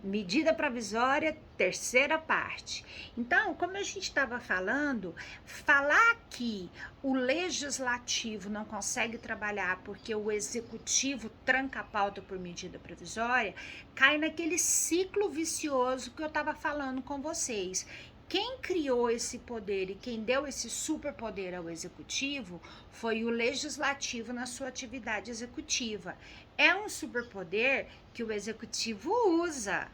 Medida provisória, terceira parte. Então, como a gente estava falando, falar que o legislativo não consegue trabalhar porque o executivo tranca a pauta por medida provisória, cai naquele ciclo vicioso que eu estava falando com vocês. Quem criou esse poder e quem deu esse superpoder ao executivo foi o legislativo na sua atividade executiva. É um superpoder que o executivo usa.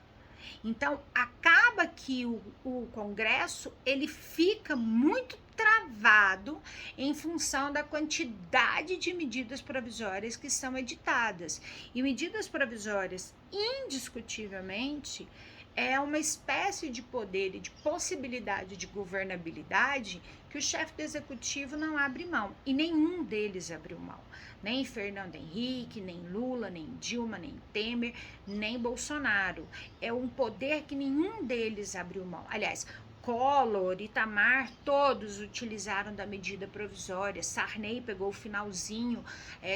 Então, acaba que o Congresso ele fica muito travado em função da quantidade de medidas provisórias que são editadas. E medidas provisórias, indiscutivelmente, é uma espécie de poder e de possibilidade de governabilidade que o chefe do executivo não abre mão. E nenhum deles abriu mão. Nem Fernando Henrique, nem Lula, nem Dilma, nem Temer, nem Bolsonaro. É um poder que nenhum deles abriu mão. Aliás, Collor, Itamar, todos utilizaram da medida provisória. Sarney pegou o finalzinho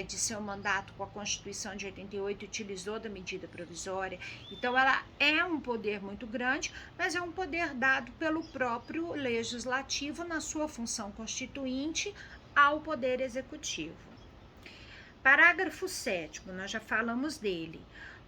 de seu mandato com a Constituição de 88 e utilizou da medida provisória. Então, ela é um poder muito grande, mas é um poder dado pelo próprio legislativo na sua função constituinte ao poder executivo. Parágrafo 7º, nós já falamos dele.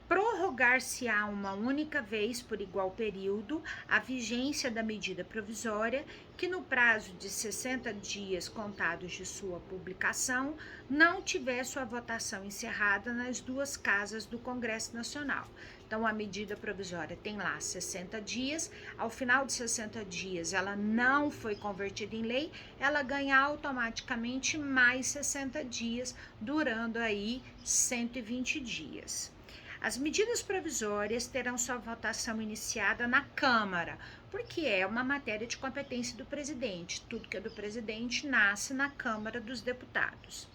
Prorrogar-se-á uma única vez por igual período a vigência da medida provisória que no prazo de 60 dias contados de sua publicação não tiver sua votação encerrada nas duas casas do Congresso Nacional. Então, a medida provisória tem lá 60 dias, ao final de 60 dias ela não foi convertida em lei, ela ganha automaticamente mais 60 dias, durando aí 120 dias. As medidas provisórias terão sua votação iniciada na Câmara, porque é uma matéria de competência do presidente. Tudo que é do presidente nasce na Câmara dos Deputados.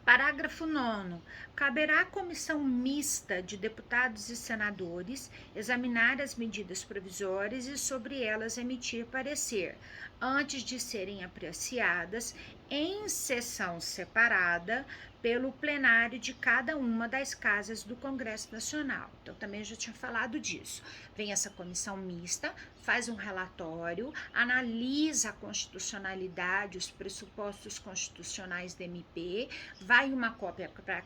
Parágrafo 9º. Caberá à comissão mista de deputados e senadores examinar as medidas provisórias e sobre elas emitir parecer, antes de serem apreciadas em sessão separada pelo plenário de cada uma das casas do Congresso Nacional. Então, também já tinha falado disso. Vem essa comissão mista, faz um relatório, analisa a constitucionalidade, os pressupostos constitucionais da MP, vai uma cópia para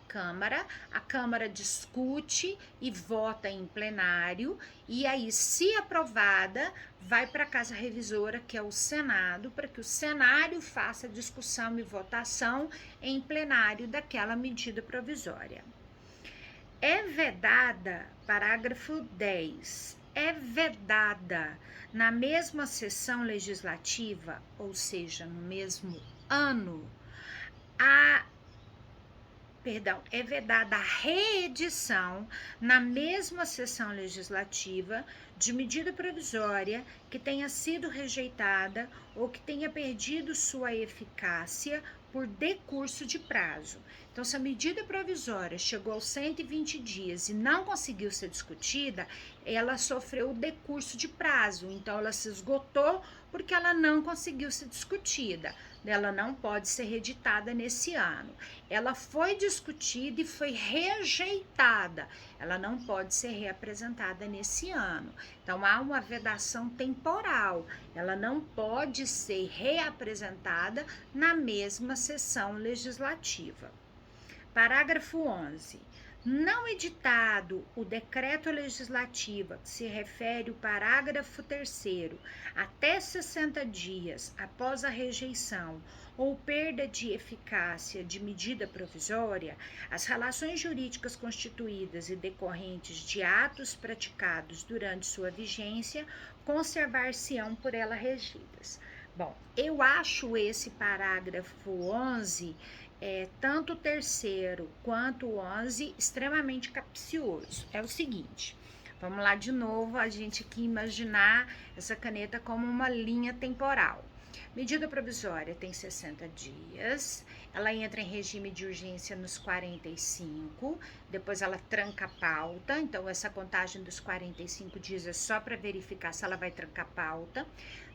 a Câmara discute e vota em plenário, e aí, se aprovada, vai para a Casa Revisora, que é o Senado, para que o Senado faça discussão e votação em plenário daquela medida provisória. É vedada, parágrafo 10, é vedada na mesma sessão legislativa, ou seja, no mesmo ano, é vedada a reedição na mesma sessão legislativa de medida provisória que tenha sido rejeitada ou que tenha perdido sua eficácia por decurso de prazo. Então, se a medida provisória chegou aos 120 dias e não conseguiu ser discutida, ela sofreu o decurso de prazo. Então, ela se esgotou porque ela não conseguiu ser discutida. Ela não pode ser reeditada nesse ano. Ela foi discutida e foi rejeitada. Ela não pode ser reapresentada nesse ano. Então, há uma vedação temporal. Ela não pode ser reapresentada na mesma sessão legislativa. Parágrafo 11. Não editado o decreto legislativo que se refere ao parágrafo 3º até 60 dias após a rejeição ou perda de eficácia de medida provisória, as relações jurídicas constituídas e decorrentes de atos praticados durante sua vigência conservar-se-ão por ela regidas. Bom, eu acho esse parágrafo 11, tanto o 3º quanto o 11, extremamente capcioso. É o seguinte, vamos lá de novo, a gente aqui imaginar essa caneta como uma linha temporal. Medida provisória tem 60 dias, ela entra em regime de urgência nos 45, depois ela tranca a pauta, então essa contagem dos 45 dias é só para verificar se ela vai trancar a pauta.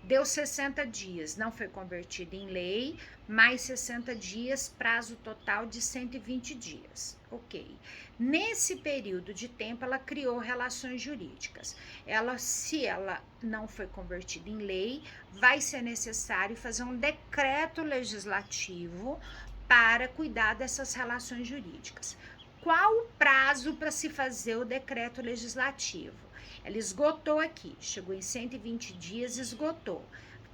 Deu 60 dias, não foi convertida em lei, mais 60 dias, prazo total de 120 dias. Ok. Nesse período de tempo, ela criou relações jurídicas. Se ela não foi convertida em lei, vai ser necessário fazer um decreto legislativo para cuidar dessas relações jurídicas. Qual o prazo para se fazer o decreto legislativo? Ela esgotou aqui, chegou em 120 dias, esgotou.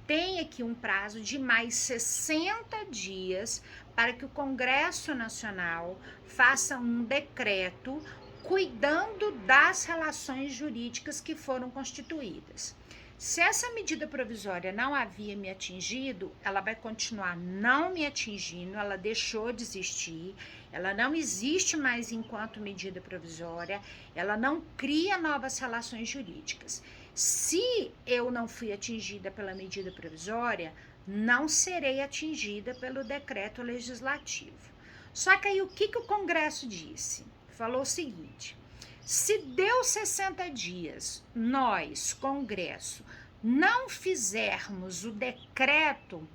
Tem aqui um prazo de mais 60 dias para que o Congresso Nacional faça um decreto cuidando das relações jurídicas que foram constituídas. Se essa medida provisória não havia me atingido, ela vai continuar não me atingindo, ela deixou de existir, ela não existe mais enquanto medida provisória, ela não cria novas relações jurídicas. Se eu não fui atingida pela medida provisória, não serei atingida pelo decreto legislativo. Só que aí o que o Congresso disse? Falou o seguinte: se deu 60 dias, nós, Congresso, não fizermos o decreto,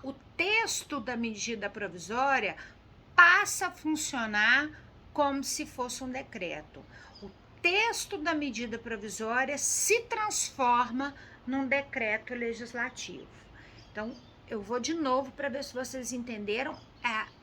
o texto da medida provisória passa a funcionar como se fosse um decreto. O texto da medida provisória se transforma num decreto legislativo. Então, eu vou de novo para ver se vocês entenderam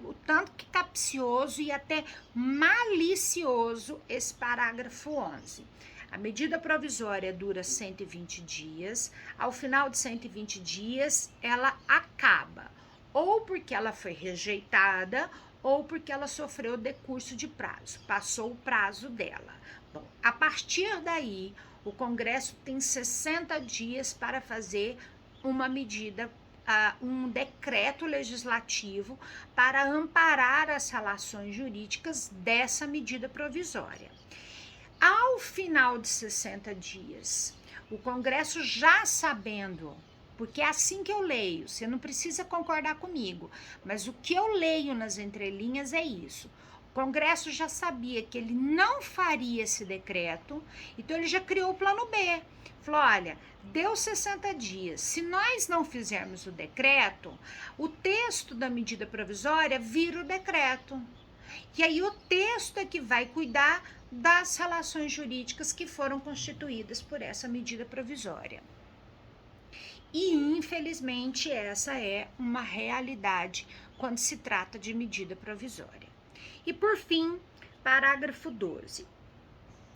o tanto que capcioso e até malicioso esse parágrafo 11. A medida provisória dura 120 dias, ao final de 120 dias ela acaba, ou porque ela foi rejeitada, ou porque ela sofreu decurso de prazo, passou o prazo dela. Bom, a partir daí, o Congresso tem 60 dias para fazer uma medida, um decreto legislativo para amparar as relações jurídicas dessa medida provisória. Ao final de 60 dias, o Congresso já sabendo, porque é assim que eu leio, você não precisa concordar comigo, mas o que eu leio nas entrelinhas é isso. O Congresso já sabia que ele não faria esse decreto, então ele já criou o plano B. Falou, olha, deu 60 dias, se nós não fizermos o decreto, o texto da medida provisória vira o decreto. E aí o texto é que vai cuidar das relações jurídicas que foram constituídas por essa medida provisória. E, infelizmente, essa é uma realidade quando se trata de medida provisória. E, por fim, parágrafo 12.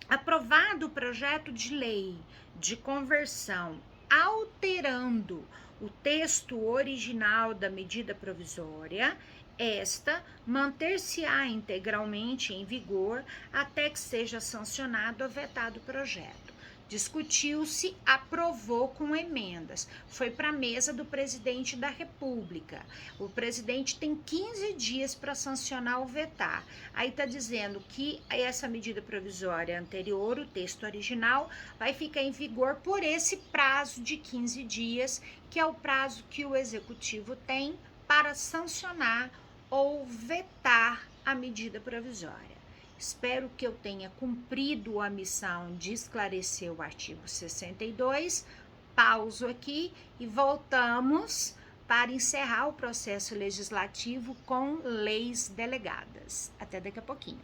Aprovado o projeto de lei de conversão alterando o texto original da medida provisória, esta manter-se-á integralmente em vigor até que seja sancionado ou vetado o projeto. Discutiu-se, aprovou com emendas. Foi para a mesa do presidente da República. O presidente tem 15 dias para sancionar ou vetar. Aí está dizendo que essa medida provisória anterior, o texto original, vai ficar em vigor por esse prazo de 15 dias, que é o prazo que o executivo tem para sancionar ou vetar a medida provisória. Espero que eu tenha cumprido a missão de esclarecer o artigo 62. Pauso aqui e voltamos para encerrar o processo legislativo com leis delegadas. Até daqui a pouquinho.